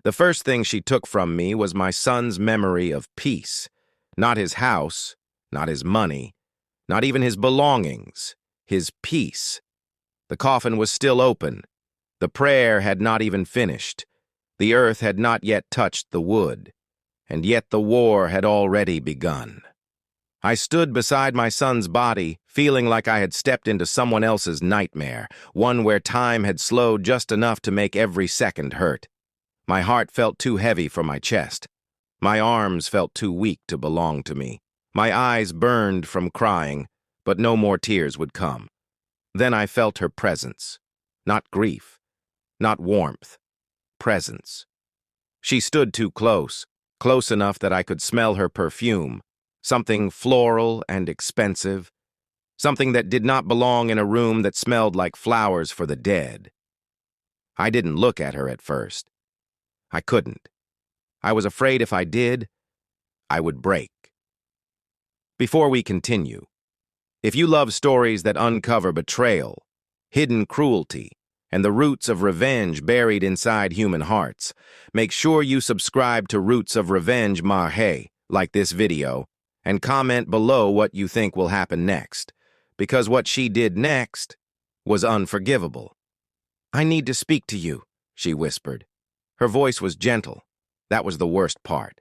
The first thing she took from me was my son's memory of peace. Not his house, not his money, not even his belongings, his peace. The coffin was still open. The prayer had not even finished. The earth had not yet touched the wood. And yet the war had already begun. I stood beside my son's body, feeling like I had stepped into someone else's nightmare, one where time had slowed just enough to make every second hurt. My heart felt too heavy for my chest. My arms felt too weak to belong to me. My eyes burned from crying, but no more tears would come. Then I felt her presence. Not grief, not warmth. Presence. She stood too close, close enough that I could smell her perfume, something floral and expensive, something that did not belong in a room that smelled like flowers for the dead. I didn't look at her at first. I couldn't. I was afraid if I did, I would break. Before we continue, if you love stories that uncover betrayal, hidden cruelty, and the roots of revenge buried inside human hearts, make sure you subscribe to Roots of Revenge Mahe, like this video, and comment below what you think will happen next, because what she did next was unforgivable. "I need to speak to you," she whispered. Her voice was gentle. That was the worst part.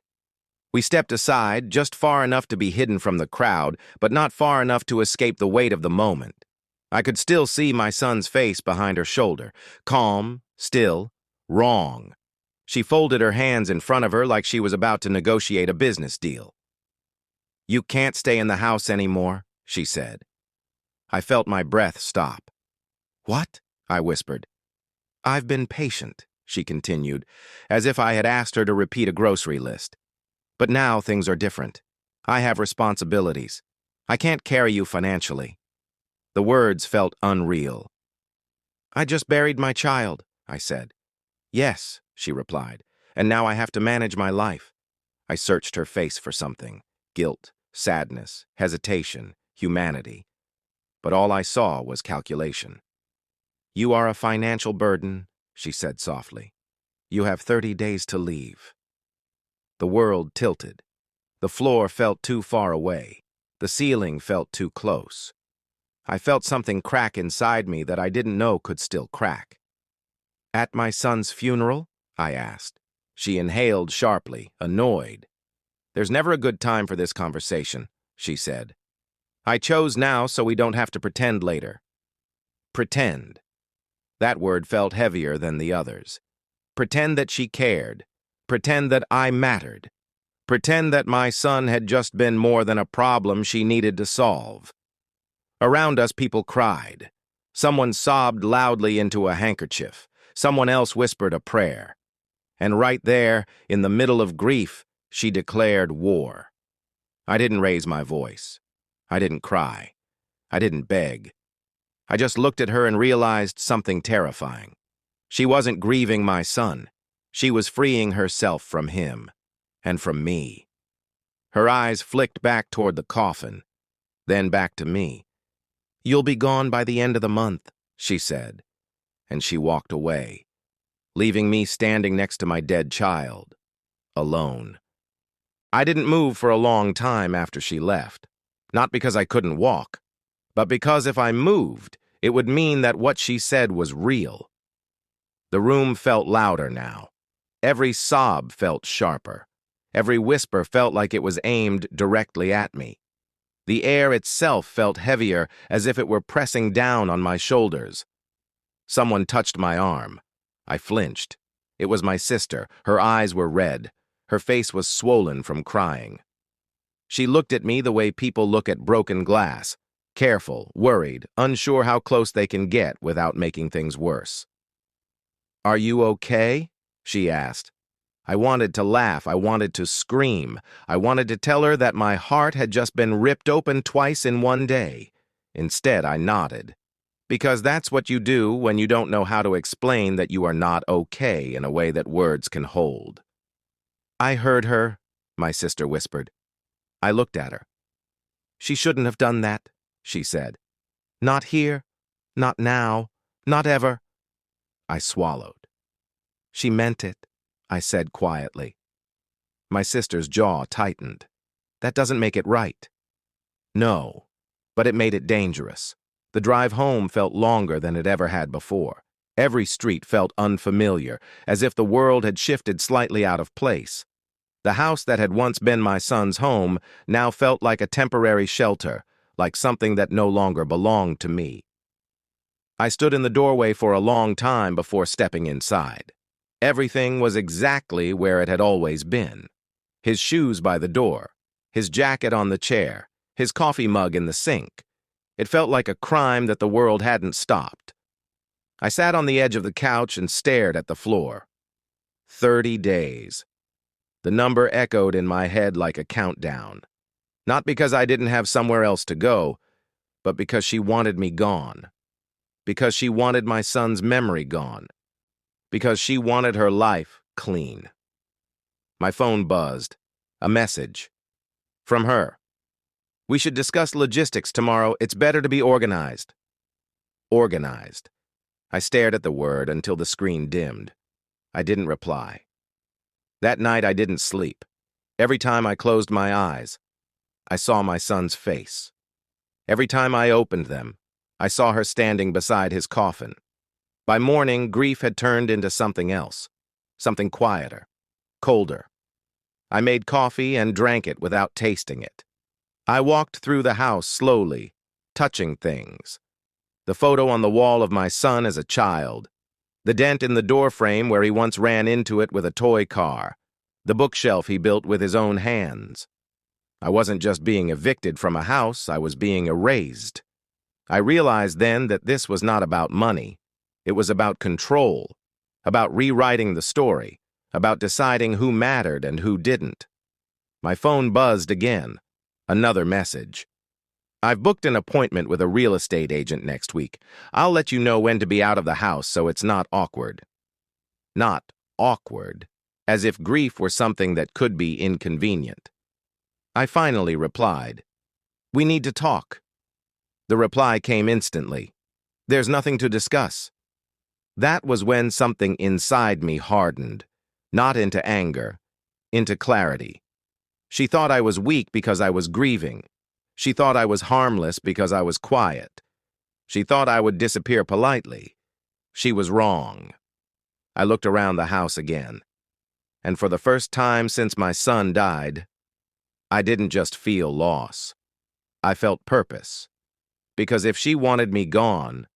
We stepped aside, just far enough to be hidden from the crowd, but not far enough to escape the weight of the moment. I could still see my son's face behind her shoulder, calm, still, wrong. She folded her hands in front of her like she was about to negotiate a business deal. "You can't stay in the house anymore," she said. I felt my breath stop. "What?" I whispered. "I've been patient," she continued, as if I had asked her to repeat a grocery list. "But now things are different. I have responsibilities. I can't carry you financially." The words felt unreal. "I just buried my child," I said. "Yes," she replied, "and now I have to manage my life." I searched her face for something: guilt, sadness, hesitation, humanity. But all I saw was calculation. "You are a financial burden," she said softly. "You have 30 days to leave." The world tilted. The floor felt too far away. The ceiling felt too close. I felt something crack inside me that I didn't know could still crack. "At my son's funeral?" I asked. She inhaled sharply, annoyed. "There's never a good time for this conversation," she said. "I chose now so we don't have to pretend later." Pretend. That word felt heavier than the others. Pretend that she cared. Pretend that I mattered. Pretend that my son had just been more than a problem she needed to solve. Around us, people cried. Someone sobbed loudly into a handkerchief. Someone else whispered a prayer. And right there, in the middle of grief, she declared war. I didn't raise my voice. I didn't cry. I didn't beg. I just looked at her and realized something terrifying. She wasn't grieving my son. She was freeing herself from him, and from me. Her eyes flicked back toward the coffin, then back to me. "You'll be gone by the end of the month," she said, and she walked away, leaving me standing next to my dead child, alone. I didn't move for a long time after she left, not because I couldn't walk, but because if I moved, it would mean that what she said was real. The room felt louder now. Every sob felt sharper. Every whisper felt like it was aimed directly at me. The air itself felt heavier, as if it were pressing down on my shoulders. Someone touched my arm. I flinched. It was my sister. Her eyes were red. Her face was swollen from crying. She looked at me the way people look at broken glass, careful, worried, unsure how close they can get without making things worse. "Are you okay?" she asked. I wanted to laugh. I wanted to scream. I wanted to tell her that my heart had just been ripped open twice in one day. Instead, I nodded. Because that's what you do when you don't know how to explain that you are not okay in a way that words can hold. "I heard her," my sister whispered. I looked at her. "She shouldn't have done that," she said. "Not here, not now, not ever." I swallowed. "She meant it," I said quietly. My sister's jaw tightened. That doesn't make it right. No, but it made it dangerous. The drive home felt longer than it ever had before. Every street felt unfamiliar, as if the world had shifted slightly out of place. The house that had once been my son's home now felt like a temporary shelter, like something that no longer belonged to me. I stood in the doorway for a long time before stepping inside. Everything was exactly where it had always been. His shoes by the door, his jacket on the chair, his coffee mug in the sink. It felt like a crime that the world hadn't stopped. I sat on the edge of the couch and stared at the floor. 30 days. The number echoed in my head like a countdown. Not because I didn't have somewhere else to go, but because she wanted me gone. Because she wanted my son's memory gone. Because she wanted her life clean. My phone buzzed. A message. From her. We should discuss logistics tomorrow. It's better to be organized. Organized. I stared at the word until the screen dimmed. I didn't reply. That night I didn't sleep. Every time I closed my eyes, I saw my son's face. Every time I opened them, I saw her standing beside his coffin. By morning, grief had turned into something else, something quieter, colder. I made coffee and drank it without tasting it. I walked through the house slowly, touching things. The photo on the wall of my son as a child, the dent in the doorframe where he once ran into it with a toy car, the bookshelf he built with his own hands. I wasn't just being evicted from a house, I was being erased. I realized then that this was not about money. It was about control, about rewriting the story, about deciding who mattered and who didn't. My phone buzzed again. Another message. I've booked an appointment with a real estate agent next week. I'll let you know when to be out of the house so it's not awkward. Not awkward, as if grief were something that could be inconvenient. I finally replied, "We need to talk." The reply came instantly. "There's nothing to discuss." That was when something inside me hardened, not into anger, into clarity. She thought I was weak because I was grieving. She thought I was harmless because I was quiet. She thought I would disappear politely. She was wrong. I looked around the house again. And for the first time since my son died, I didn't just feel loss. I felt purpose. Because if she wanted me gone,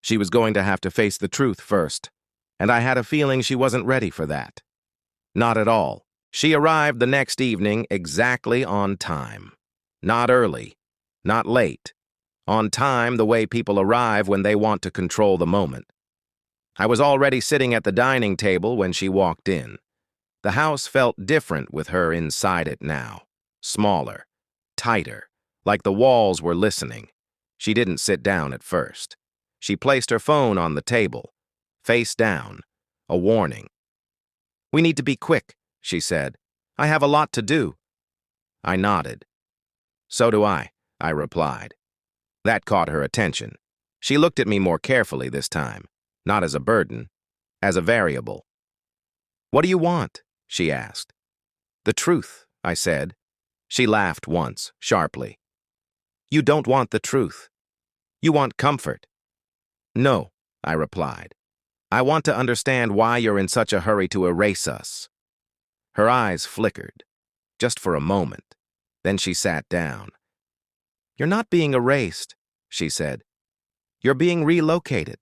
she was going to have to face the truth first. And I had a feeling she wasn't ready for that. Not at all. She arrived the next evening exactly on time. Not early, not late. On time the way people arrive when they want to control the moment. I was already sitting at the dining table when she walked in. The house felt different with her inside it now. Smaller, tighter, like the walls were listening. She didn't sit down at first. She placed her phone on the table, face down, a warning. "We need to be quick," she said. "I have a lot to do." I nodded. "So do I replied. That caught her attention. She looked at me more carefully this time, not as a burden, as a variable. "What do you want?" she asked. "The truth," I said. She laughed once, sharply. "You don't want the truth. You want comfort." "No," I replied. "I want to understand why you're in such a hurry to erase us." Her eyes flickered, just for a moment. Then she sat down. "You're not being erased," she said. "You're being relocated."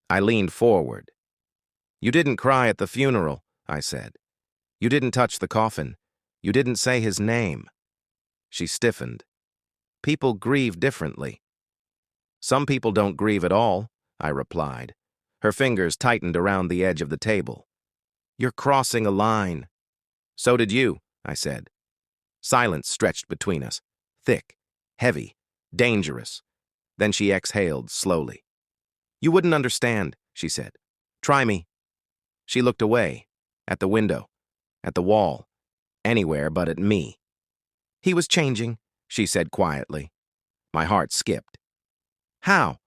I leaned forward. "You didn't cry at the funeral," I said. "You didn't touch the coffin. You didn't say his name." She stiffened. "People grieve differently." "Some people don't grieve at all," I replied. Her fingers tightened around the edge of the table. "You're crossing a line." "So did you," I said. Silence stretched between us, thick, heavy, dangerous. Then she exhaled slowly. "You wouldn't understand," she said. "Try me." She looked away, at the window, at the wall, anywhere but at me. "He was changing," she said quietly. My heart skipped. "How?"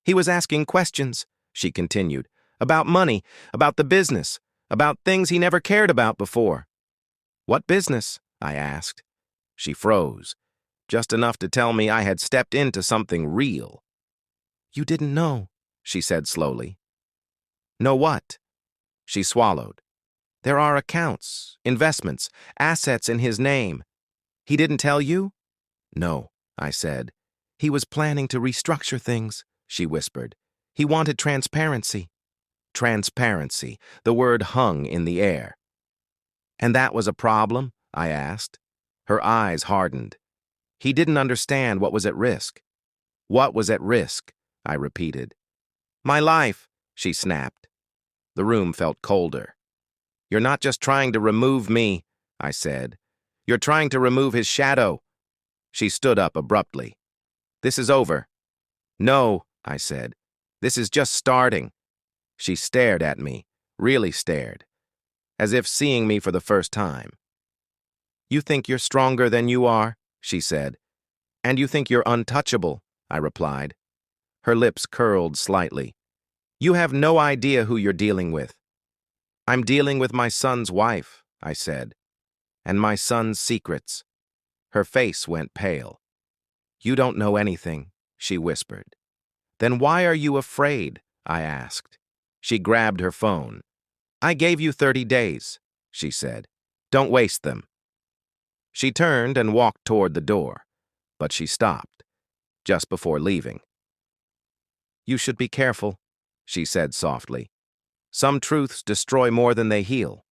"He was asking questions," she continued, "about money, about the business, about things he never cared about before. "What business?" I asked. She froze, just enough to tell me I had stepped into something real. "You didn't know," she said slowly. "Know what?" She swallowed. "There are accounts, investments, assets in his name. He didn't tell you?" "No," I said. "He was planning to restructure things," she whispered. "He wanted transparency." Transparency. The word hung in the air. "And that was a problem?" I asked. Her eyes hardened. He didn't understand what was at risk. "What was at risk?" I repeated. "My life," she snapped. The room felt colder. "You're not just trying to remove me," I said. "You're trying to remove his shadow." She stood up abruptly. "This is over." "No," I said. "This is just starting." She stared at me, really stared, as if seeing me for the first time. "You think you're stronger than you are," she said. "And you think you're untouchable," I replied. Her lips curled slightly. "You have no idea who you're dealing with." "I'm dealing with my son's wife," I said, "and my son's secrets." Her face went pale. "You don't know anything," she whispered. "Then why are you afraid?" I asked. She grabbed her phone. "I gave you 30 days," she said. "Don't waste them." She turned and walked toward the door, but she stopped, just before leaving. "You should be careful," she said softly. "Some truths destroy more than they heal."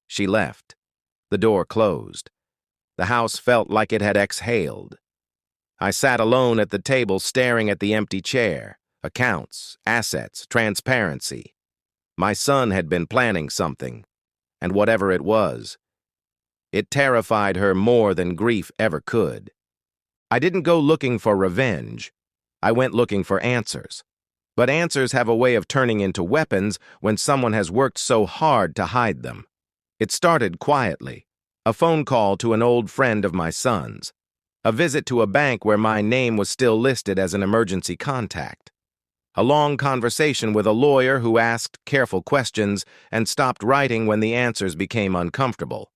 She left. The door closed. The house felt like it had exhaled. I sat alone at the table staring at the empty chair. Accounts, assets, transparency. My son had been planning something, and whatever it was, it terrified her more than grief ever could. I didn't go looking for revenge. I went looking for answers. But answers have a way of turning into weapons when someone has worked so hard to hide them. It started quietly. A phone call to an old friend of my son's. A visit to a bank where my name was still listed as an emergency contact. A long conversation with a lawyer who asked careful questions and stopped writing when the answers became uncomfortable.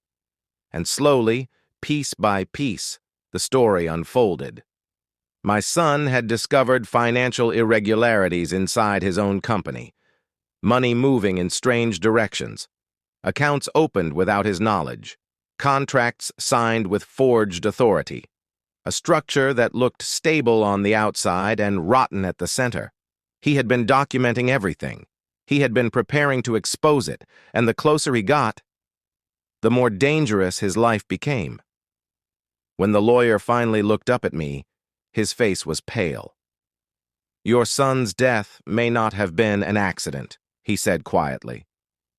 And slowly, piece by piece, the story unfolded. My son had discovered financial irregularities inside his own company, money moving in strange directions, accounts opened without his knowledge, contracts signed with forged authority, a structure that looked stable on the outside and rotten at the center. He had been documenting everything. He had been preparing to expose it, and the closer he got, the more dangerous his life became. When the lawyer finally looked up at me, his face was pale. "Your son's death may not have been an accident," he said quietly.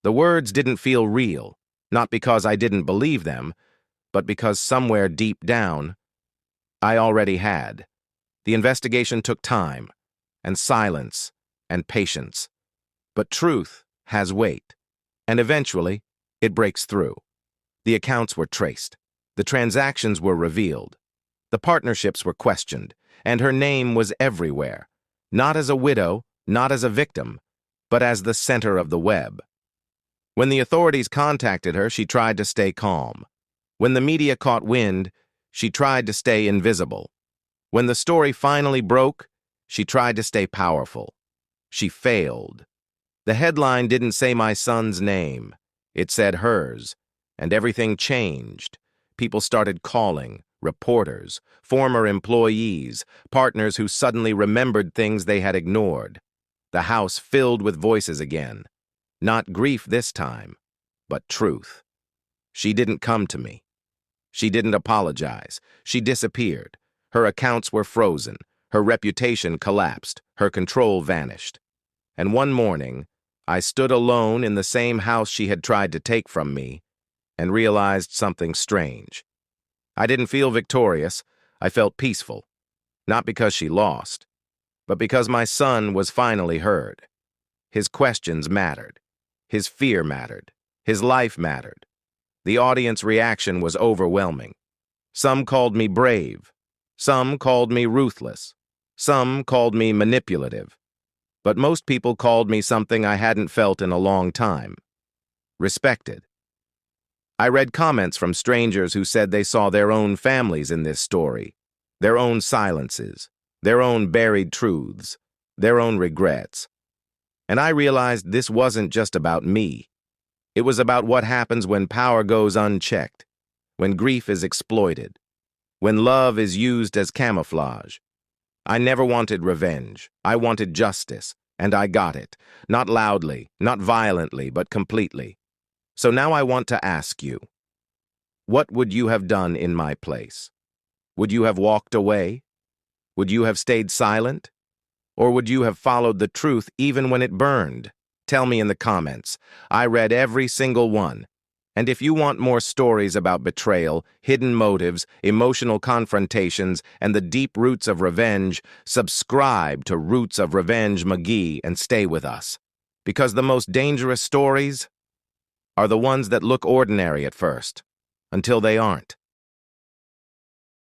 The words didn't feel real, not because I didn't believe them, but because somewhere deep down, I already had. The investigation took time, and silence, and patience. But truth has weight, and eventually, it breaks through. The accounts were traced. The transactions were revealed. The partnerships were questioned, and her name was everywhere, not as a widow, not as a victim, but as the center of the web. When the authorities contacted her, she tried to stay calm. When the media caught wind, she tried to stay invisible. When the story finally broke, she tried to stay powerful. She failed. The headline didn't say my son's name. It said hers, and everything changed. People started calling, reporters, former employees, partners who suddenly remembered things they had ignored. The house filled with voices again. Not grief this time, but truth. She didn't come to me. She didn't apologize. She disappeared. Her accounts were frozen. Her reputation collapsed. Her control vanished. And one morning, I stood alone in the same house she had tried to take from me and realized something strange. I didn't feel victorious. I felt peaceful. Not because she lost, but because my son was finally heard. His questions mattered. His fear mattered. His life mattered. The audience reaction was overwhelming. Some called me brave. Some called me ruthless. Some called me manipulative. But most people called me something I hadn't felt in a long time. respected. I read comments from strangers who said they saw their own families in this story, their own silences, their own buried truths, their own regrets. And I realized this wasn't just about me. It was about what happens when power goes unchecked, when grief is exploited, when love is used as camouflage. I never wanted revenge. I wanted justice, and I got it. Not loudly, not violently, but completely. So now I want to ask you, what would you have done in my place? Would you have walked away? Would you have stayed silent? Or would you have followed the truth even when it burned? Tell me in the comments. I read every single one. And if you want more stories about betrayal, hidden motives, emotional confrontations, and the deep roots of revenge, subscribe to Roots of Revenge McGee and stay with us. Because the most dangerous stories are the ones that look ordinary at first, until they aren't.